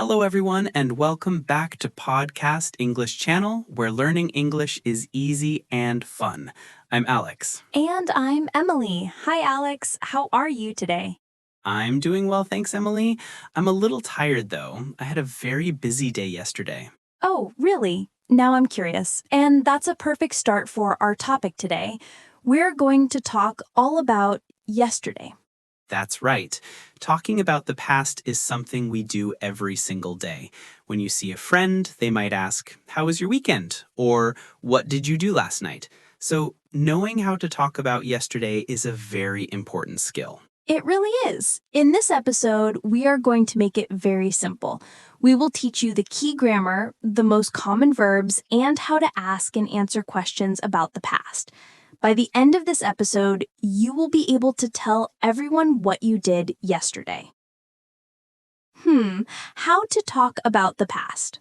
Hello, everyone, and welcome back to Podcast English Channel, where learning English is easy and fun. I'm Alex. And I'm Emily. Hi, Alex. How are you today? I'm doing well, thanks, Emily. I'm a little tired, though. I had a very busy day yesterday. Oh, really? Now I'm curious. And that's a perfect start for our topic today. We're going to talk all about yesterday. That's right. Talking about the past is something we do every single day. When you see a friend, they might ask, "How was your weekend?" Or, "What did you do last night?" So, knowing how to talk about yesterday is a very important skill. It really is. In this episode, we are going to make it very simple. We will teach you the key grammar, the most common verbs, and how to ask and answer questions about the past. By the end of this episode, you will be able to tell everyone what you did yesterday. How to talk about the past.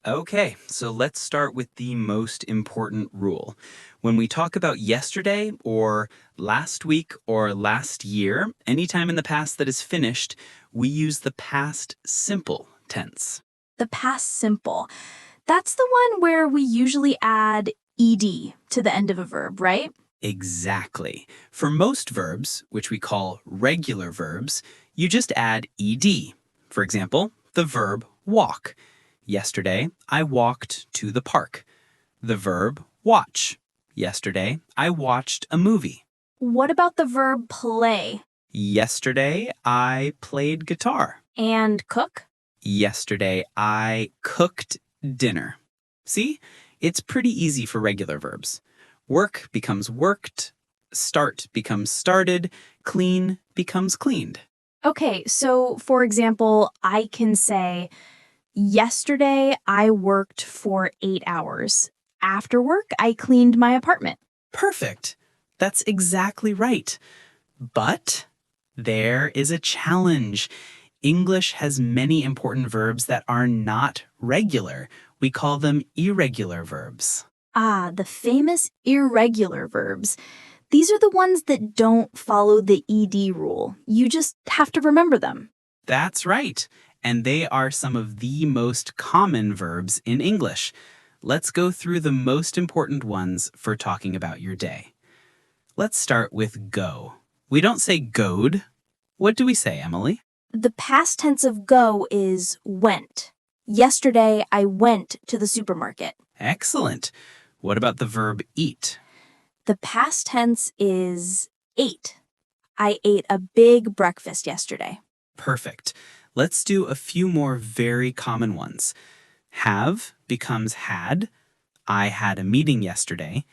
Okay, so let's start with the most important rule. When we talk about yesterday or last week or last year, anytime in the past that is finished, we use the past simple tense. The past simple. That's the one where we usually add ed to the end of a verb, right? Exactly. For most verbs, which we call regular verbs, you just add ed. For example, the verb walk. Yesterday, I walked to the park. The verb watch. Yesterday, I watched a movie. What about the verb play Yesterday, I played guitar. and cook? Yesterday, I cooked dinner. See? It's pretty easy for regular verbs. Work becomes worked, start becomes started, clean becomes cleaned. Okay, so for example, I can say, yesterday I worked for 8 hours. After work, I cleaned my apartment. Perfect. That's exactly right. But there is a challenge. English has many important verbs that are not regular. We call them irregular verbs. Ah, the famous irregular verbs. These are the ones that don't follow the ed rule. You just have to remember them. That's right. And they are some of the most common verbs in English. Let's go through the most important ones for talking about your day. Let's start with go. We don't say goed. What do we say, Emily? The past tense of go is went. Yesterday, I went to the supermarket. Excellent. What about the verb eat? The past tense is ate. I ate a big breakfast yesterday. Perfect. Let's do a few more very common ones. Have becomes had. I had a meeting yesterday.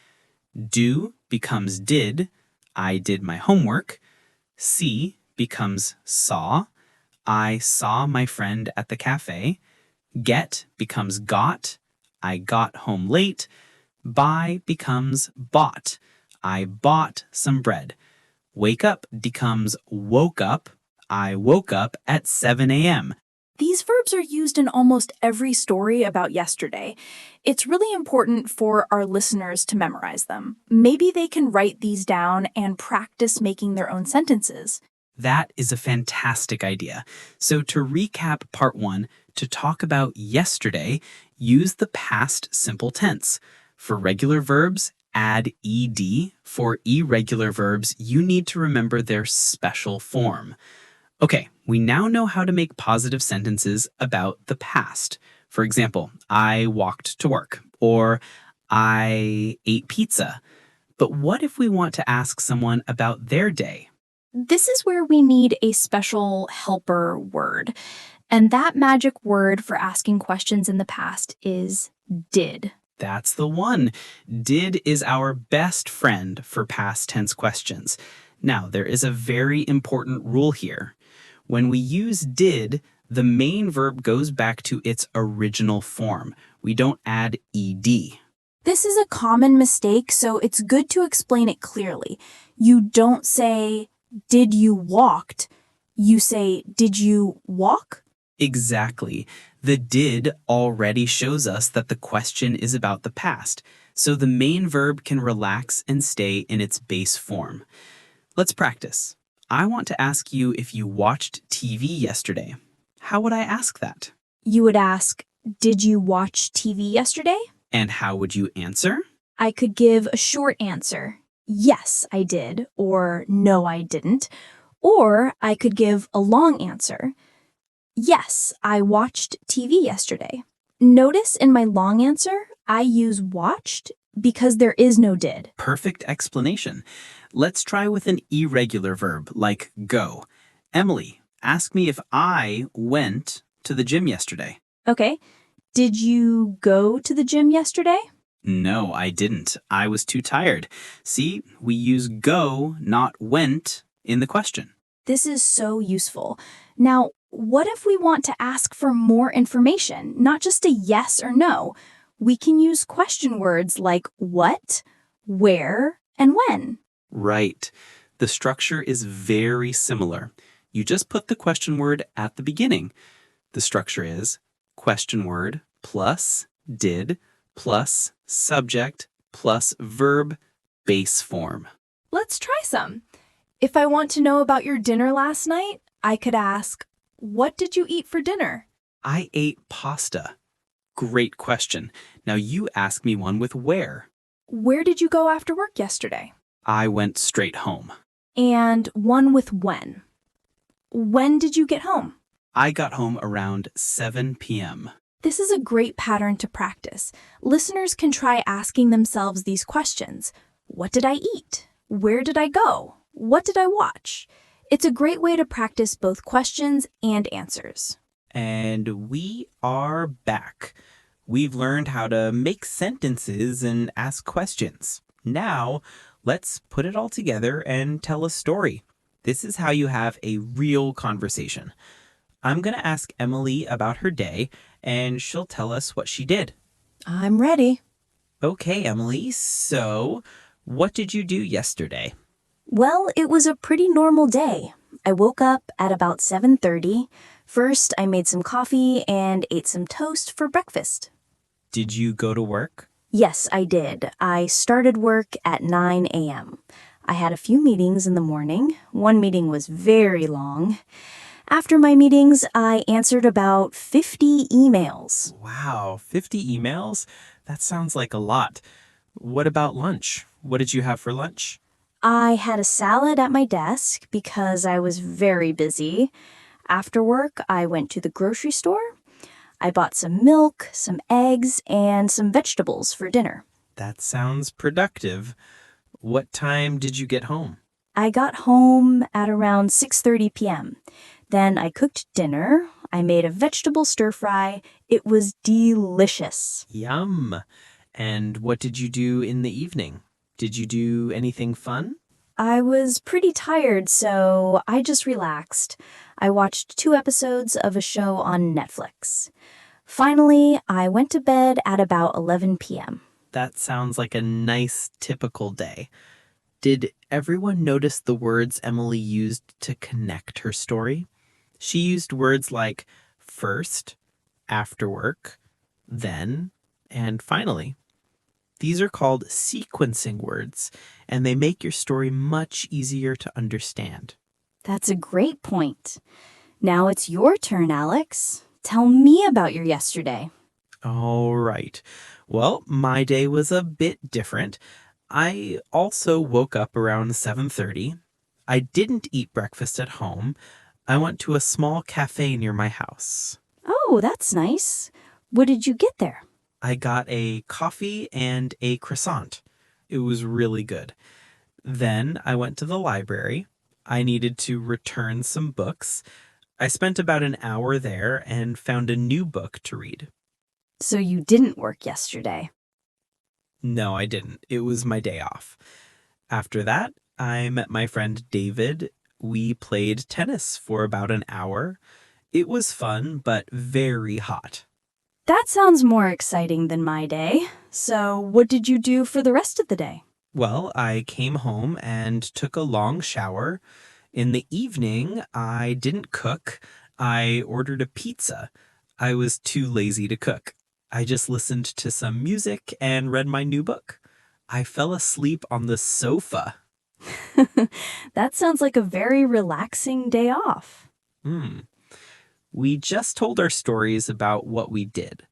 Do becomes did. I did my homework. See becomes saw. I saw my friend at the cafe. Get becomes got. I got home late. Buy becomes bought. I bought some bread. Wake up becomes woke up. I woke up at 7 a.m. These verbs are used in almost every story about yesterday. It's really important for our listeners to memorize them. Maybe they can write these down and practice making their own sentences. That is a fantastic idea. So to recap part 1, to talk about yesterday, use the past simple tense. For regular verbs, add ed. For irregular verbs, you need to remember their special form. Okay, we now know how to make positive sentences about the past. For example, I walked to work, or I ate pizza. But what if we want to ask someone about their day? This is where we need a special helper word. And that magic word for asking questions in the past is did. That's the one. Did is our best friend for past tense questions. Now, there is a very important rule here. When we use did, the main verb goes back to its original form. We don't add ed. This is a common mistake, so it's good to explain it clearly. You don't say, did you walked? You say, did you walk? Exactly. The did already shows us that the question is about the past, so the main verb can relax and stay in its base form. Let's practice. I want to ask you if you watched TV yesterday. How would I ask that? You would ask, "Did you watch TV yesterday?" And how would you answer? I could give a short answer, "Yes, I did," or "No, I didn't." Or I could give a long answer, "Yes, I watched TV yesterday." Notice in my long answer, I use watched because there is no did. Perfect explanation. Let's try with an irregular verb like go. Emily, ask me if I went to the gym yesterday. Okay, did you go to the gym yesterday? No, I didn't. I was too tired. See, we use go, not went, in the question. This is so useful. Now, what if we want to ask for more information, not just a yes or no? We can use question words like what, where, and when. Right. The structure is very similar. You just put the question word at the beginning. The structure is question word plus did plus subject plus verb base form. Let's try some. If I want to know about your dinner last night, I could ask, "What did you eat for dinner?" I ate pasta. Great question. Now you ask me one with where. Where did you go after work yesterday? I went straight home. And one with when. When did you get home? I got home around 7 p.m. This is a great pattern to practice. Listeners can try asking themselves these questions. What did I eat? Where did I go? What did I watch? It's a great way to practice both questions and answers. And we are back. We've learned how to make sentences and ask questions. Now, let's put it all together and tell a story. This is how you have a real conversation. I'm going to ask Emily about her day, and she'll tell us what she did. I'm ready. Okay, Emily, so what did you do yesterday? Well, it was a pretty normal day. I woke up at about 7:30. First, I made some coffee and ate some toast for breakfast. Did you go to work? Yes, I did. I started work at 9 a.m. I had a few meetings in the morning. One meeting was very long. After my meetings, I answered about 50 emails. Wow, 50 emails? That sounds like a lot. What about lunch? What did you have for lunch? I had a salad at my desk because I was very busy. After work, I went to the grocery store. I bought some milk, some eggs, and some vegetables for dinner. That sounds productive. What time did you get home? I got home at around 6:30 p.m. Then I cooked dinner. I made a vegetable stir fry. It was delicious. Yum. And what did you do in the evening? Did you do anything fun? I was pretty tired, so I just relaxed. I watched 2 episodes of a show on Netflix. Finally, I went to bed at about 11 p.m. That sounds like a nice, typical day. Did everyone notice the words Emily used to connect her story? She used words like first, after work, then, and finally. These are called sequencing words, and they make your story much easier to understand. That's a great point. Now it's your turn, Alex. Tell me about your yesterday. All right. Well, my day was a bit different. I also woke up around 7:30. I didn't eat breakfast at home. I went to a small cafe near my house. Oh, that's nice. What did you get there? I got a coffee and a croissant. It was really good. Then I went to the library. I needed to return some books. I spent about an hour there and found a new book to read. So you didn't work yesterday. No, I didn't. It was my day off. After that, I met my friend David. We played tennis for about an hour. It was fun, but very hot. That sounds more exciting than my day. So what did you do for the rest of the day? Well, I came home and took a long shower. In the evening, I didn't cook. I ordered a pizza. I was too lazy to cook. I just listened to some music and read my new book. I fell asleep on the sofa. That sounds like a very relaxing day off. Hmm. We just told our stories about what we did.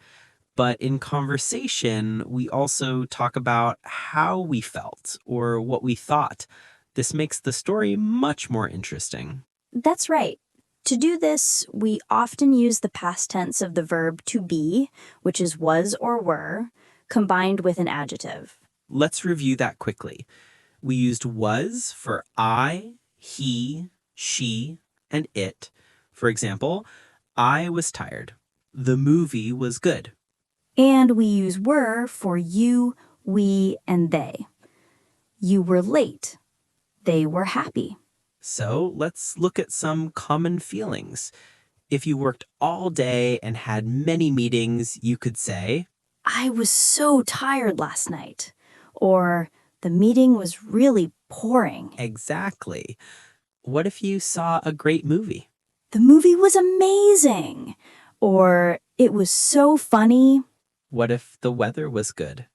But in conversation, we also talk about how we felt or what we thought. This makes the story much more interesting. That's right. To do this, we often use the past tense of the verb to be, which is was or were, combined with an adjective. Let's review that quickly. We used was for I, he, she, and it. For example, I was tired. The movie was good. And we use were for you, we, and they. You were late. They were happy. So let's look at some common feelings. If you worked all day and had many meetings, you could say, I was so tired last night. Or the meeting was really boring. exactly. What if you saw a great movie? The movie was amazing. Or it was so funny. What if the weather was good?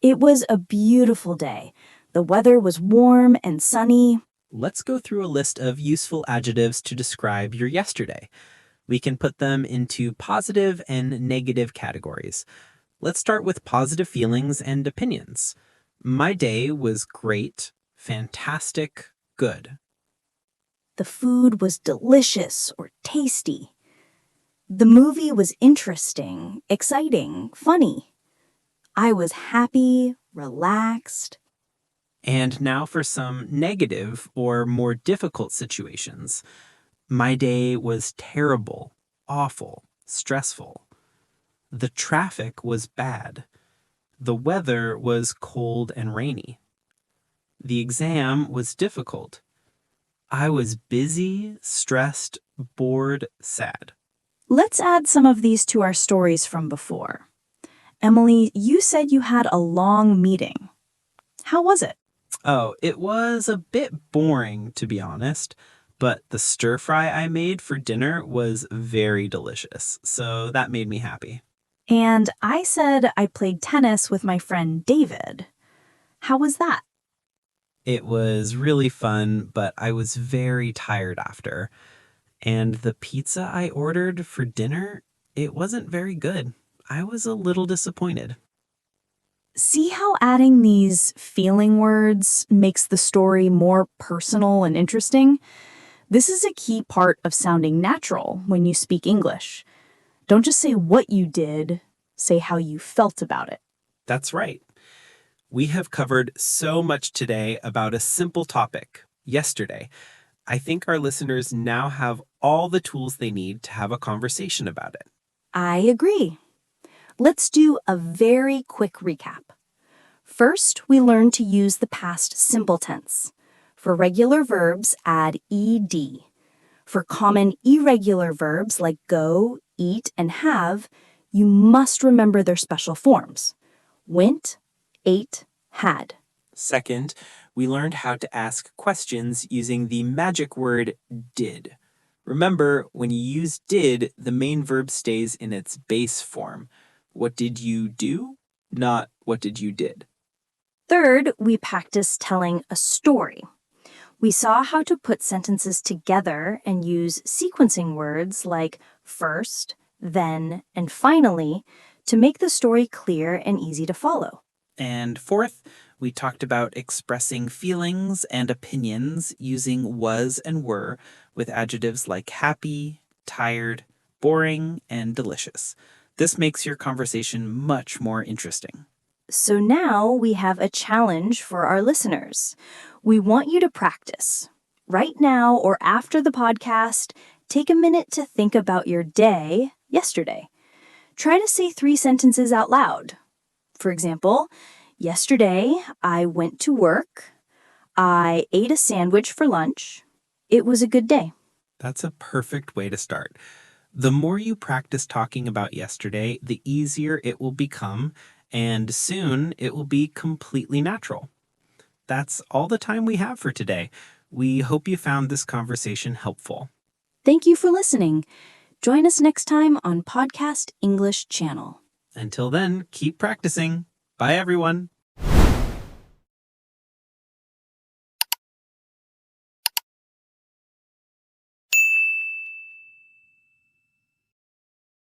It was a beautiful day. The weather was warm and sunny. Let's go through a list of useful adjectives to describe your yesterday. We can put them into positive and negative categories. Let's start with positive feelings and opinions. My day was great, fantastic, good. The food was delicious or tasty. The movie was interesting, exciting, funny. I was happy, relaxed. And now for some negative or more difficult situations. My day was terrible, awful, stressful. The traffic was bad. The weather was cold and rainy. The exam was difficult. I was busy, stressed, bored, sad. Let's add some of these to our stories from before. Emily, you said you had a long meeting. How was it? Oh, it was a bit boring, to be honest, but the stir fry I made for dinner was very delicious, so that made me happy. And I said I played tennis with my friend David. How was that? It was really fun, but I was very tired after. And the pizza I ordered for dinner, it wasn't very good. I was a little disappointed. See how adding these feeling words makes the story more personal and interesting? This is a key part of sounding natural when you speak English. Don't just say what you did, say how you felt about it. That's right. We have covered so much today about a simple topic, yesterday. I think our listeners now have all the tools they need to have a conversation about it. I agree. Let's do a very quick recap. First, we learned to use the past simple tense. For regular verbs, add ed. For common irregular verbs like go, eat, and have, you must remember their special forms. Went, ate, had. Second, we learned how to ask questions using the magic word did. Remember, when you use did, the main verb stays in its base form. What did you do? Not what did you did. Third, we practiced telling a story. We saw how to put sentences together and use sequencing words like first, then, and finally to make the story clear and easy to follow. And fourth, we talked about expressing feelings and opinions using was and were with adjectives like happy, tired, boring, and delicious. This makes your conversation much more interesting. So now we have a challenge for our listeners. We want you to practice. Right now or after the podcast, take a minute to think about your day yesterday. Try to say 3 sentences out loud. For example, yesterday I went to work. I ate a sandwich for lunch. It was a good day. That's a perfect way to start. The more you practice talking about yesterday, the easier it will become, and soon it will be completely natural. That's all the time we have for today. We hope you found this conversation helpful. Thank you for listening. Join us next time on Podcast English Channel. Until then, keep practicing. Bye, everyone.